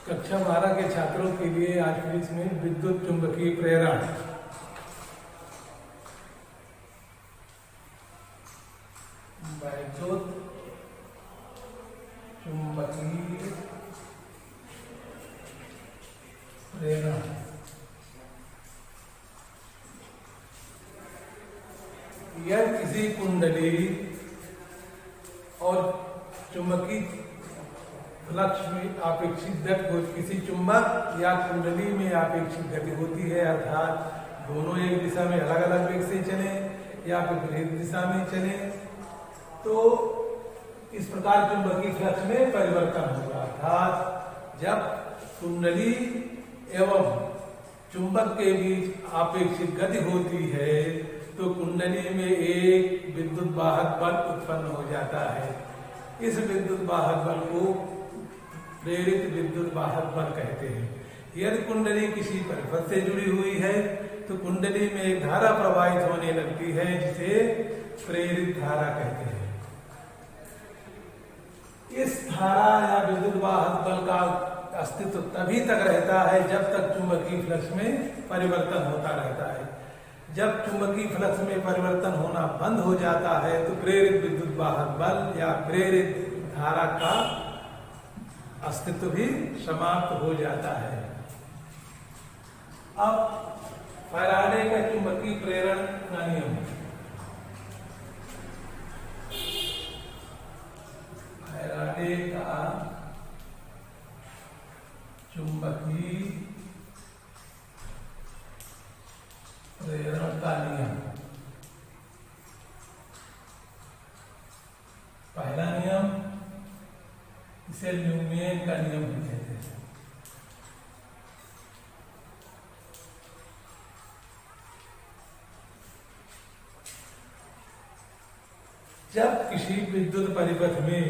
कक्षा 12 के छात्रों के लिए आज के इसमें विद्युत चुंबकीय प्रेरण। विद्युत चुंबकीय प्रेरण यह किसी कुंडली और चुंबकीय फ्लक्स में अपेक्षित गति होती, किसी चुंबक या कुंडली में अपेक्षित गति होती है, अर्थात दोनों एक दिशा में अलग अलग वेग से चले या फिर विपरीत दिशा में चले तो इस प्रकार चुंबकीय फ्लक्स में परिवर्तन होगा। अर्थात जब कुंडली एवं चुंबक के बीच अपेक्षित गति होती है तो कुंडली में एक विद्युत वाहक बल उत्पन्न हो जाता है। इस विद्युत वाहक बल को प्रेरित विद्युत वाहक बल कहते हैं। यदि कुंडली किसी परिपथ से जुड़ी हुई है तो कुंडली में एक धारा प्रवाहित होने लगती है जिसे प्रेरित धारा कहते हैं। इस धारा या विद्युत वाहक बल का अस्तित्व तभी तक रहता है जब तक चुंबकीय फ्लक्स में परिवर्तन होता रहता है। जब चुंबकीय फ्लक्स में परिवर्तन होना बंद हो जाता है तो प्रेरित विद्युत वाहक बल या प्रेरित धारा का अस्तित्व भी समाप्त हो जाता है। अब फैराडे का चुंबकीय प्रेरण का नियम। फैराडे का चुंबकीय प्रेरण का नियम। पहला नियम इसे न्यूमेन का नियम भी कहते हैं। जब किसी विद्युत परिपथ में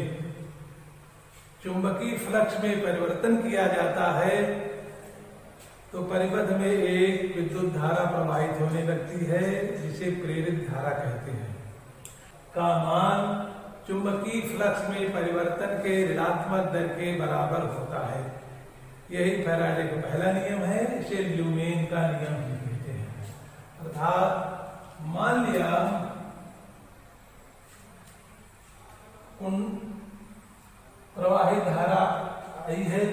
चुंबकीय फ्लक्स में परिवर्तन किया जाता है तो परिपथ में एक विद्युत धारा प्रवाहित होने लगती है जिसे प्रेरित धारा कहते हैं। का मान चुंबकीय फ्लक्स में परिवर्तन के ऋणात्मक दर के बराबर होता है। यही फैराडे का पहला नियम है, इसे न्यूमेन का नियम भी कहते हैं। अर्थात मान लिया प्रवाहित धारा आई है,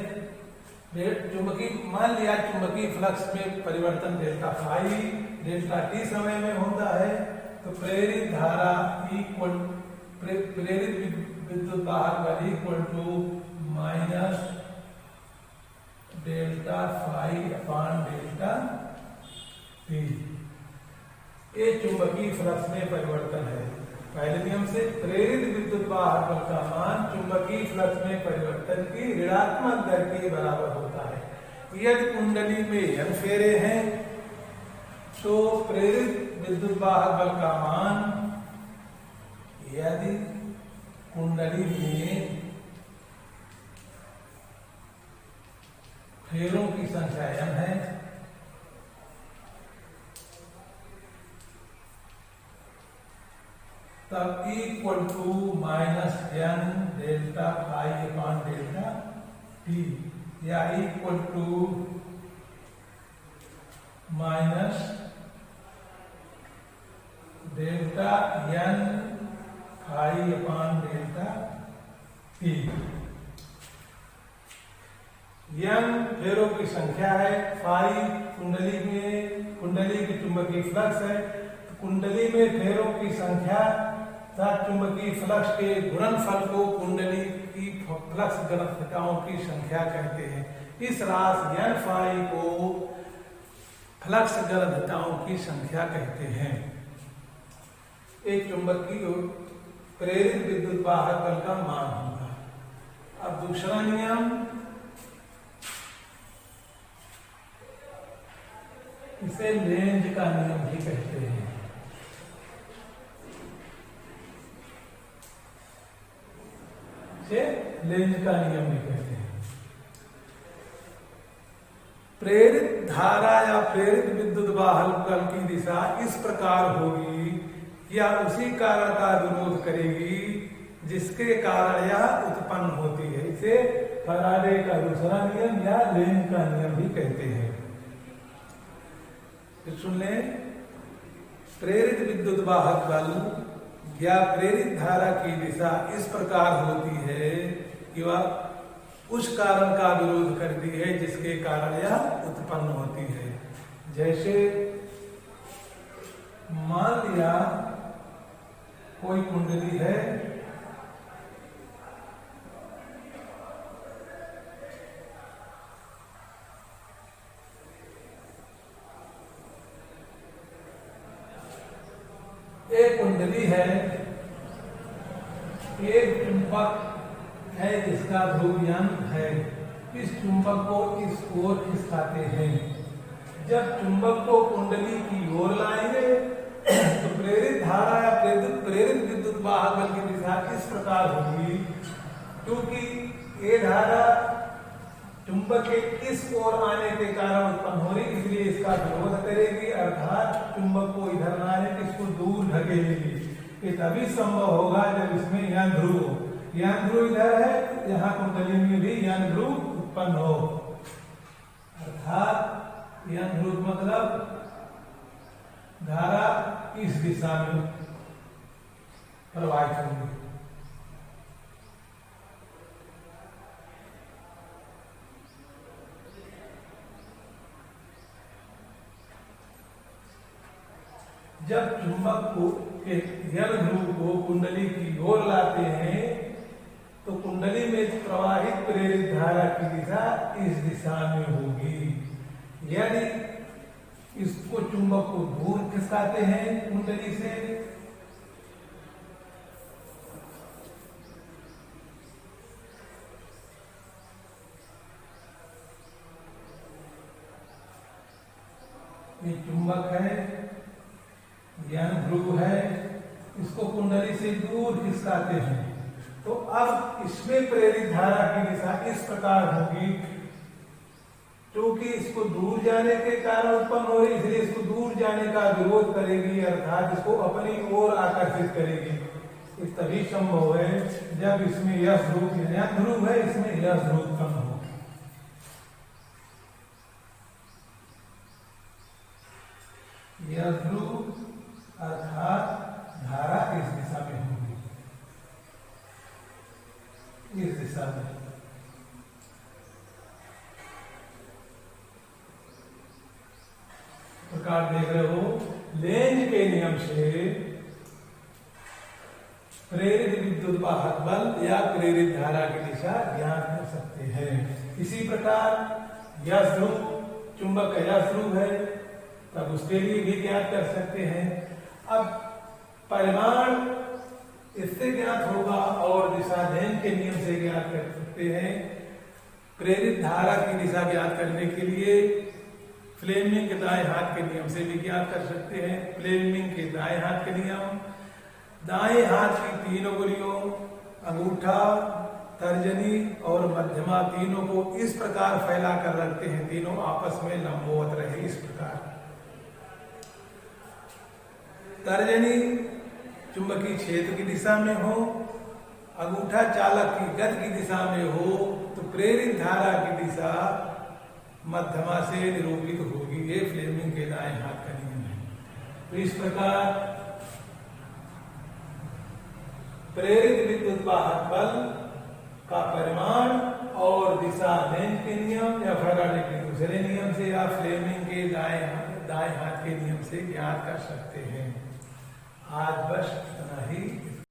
मान लिया चुंबकीय फ्लक्स में परिवर्तन डेल्टा फाई डेल्टा टी समय में होता है तो प्रेरित धारा इक्वल प्रेरित विद्युत वाहक बल equal to minus delta phi upon delta T. ये चुंबकीय फ्लक्स में परिवर्तन है। पहले नियम से प्रेरित विद्युत वाहक बल का मान चुंबकीय फ्लक्स में परिवर्तन की ऋणात्मक दर के बराबर होता है। यदि कुंडली में n फेरे हैं तो प्रेरित विद्युत वाहक बल का मान, यदि कुंडली में फेरों की संख्या n है तब equal to minus n delta phi upon delta T या equal to minus delta n phi upon delta T. n फेरों की संख्या है, फाई कुंडली की चुंबकीय फ्लक्स है, तो कुंडली में फेरों की संख्या तथा चुंबकीय फ्लक्स के गुणनफल को कुंडली की फ्लक्स घनत्वताओं की संख्या कहते हैं। इस राशि n फाई को फ्लक्स घनत्वताओं की संख्या कहते हैं। एक चुंबकीय प्रेरित विद्युत वाहक बल का मान होगा। अब दूसरा नियम, इसे लेंज का नियम भी कहते हैं। इसे लेंज का नियम भी कहते हैं। प्रेरित धारा या प्रेरित विद्युत वाहक बल की दिशा इस प्रकार होगी या उसी कारण का विरोध करेगी जिसके कारण यह उत्पन्न होती है। इसे फैराडे का दूसरा नियम या लेन का नियम भी कहते हैं। फिर सुन लें, प्रेरित विद्युत वाहक बल या प्रेरित धारा की दिशा इस प्रकार होती है कि वह उस कारण का विरोध करती है जिसके कारण यह उत्पन्न होती है। जैसे मान लिया कोई कुंडली है, एक कुंडली है, एक चुंबक है जिसका ध्रुव यंत्र है, इस चुंबक को इस ओर खिसकाते हैं। जब चुंबक को कुंडली की ओर लाएंगे तो प्रेरित धारा या प्रेरित विद्युत वाहक बल की दिशा इस प्रकार होगी, क्योंकि ये धारा चुंबक के इस ओर आने के कारण उत्पन्न हो रही, इसलिए इसका विरोध करेगी, अर्थात चुंबक को इधर न आने इसको दूर ढकेलेगी। ये तभी संभव होगा जब इसमें यह ध्रुव हो, यह ध्रुव इधर है, यहाँ कुंडली में भी यह ध्रुव उत्पन्न हो, अर्थात यह ध्रुव मतलब धारा इस दिशा में प्रवाहित होगी। जब चुंबक को यह ध्रुव को कुंडली की ओर लाते हैं तो कुंडली में प्रवाहित प्रेरित धारा की दिशा इस दिशा में होगी। यदि इसको चुंबक को दूर खिसकाते हैं कुंडली से ये चुंबक है, यह ध्रुव है, इसको कुंडली से दूर खिसकाते हैं तो अब इसमें प्रेरित धारा की दिशा इस प्रकार होगी, क्योंकि इसको दूर जाने के कारण उत्पन्न हो रही, इसलिए इसको दूर जाने का विरोध करेगी, अर्थात इसको अपनी ओर आकर्षित करेगी। ये तभी संभव है जब इसमें यह ध्रुव है, इसमें यह ध्रुव उत्पन्न हो। यह ध्रुव अर्थात धारा इस दिशा में होगी, इस दिशा में। प्रकार देख रहे हो, लेंज के नियम से प्रेरित विद्युत वाहक बल या प्रेरित धारा की दिशा ज्ञात कर सकते हैं। इसी प्रकार यह ध्रुव चुंबक का यह ध्रुव है, तब उसके लिए भी ज्ञात कर सकते हैं। अब परिमाण इससे ज्ञात होगा और दिशा लेंज के नियम से ज्ञात कर सकते हैं। प्रेरित धारा की दिशा ज्ञात करने के लिए फ्लेमिंग के दाएं हाथ के नियम से भी ज्ञात कर सकते हैं। फ्लेमिंग के दाएं हाथ के नियम, दाएं हाथ की तीनों उंगलियों अंगूठा, तर्जनी और मध्यमा तीनों को इस प्रकार फैला कर रखते हैं, तीनों आपस में लंबवत रहे इस प्रकार। तर्जनी चुंबकीय क्षेत्र की दिशा में हो, अंगूठा चालक की गति की दिशा में हो तो प्रेरित धारा की दिशा मध्यमा से निरूपित होगी। ये फ्लेमिंग के दाएं हाथ का नियम है। तो इस प्रकार प्रेरित विद्युत वाहक बल का परिमाण और दिशा लेंज के नियम या फैराडे के दूसरे नियम से या फ्लेमिंग के दाएं हाथ के नियम से ज्ञात कर सकते हैं। आज बस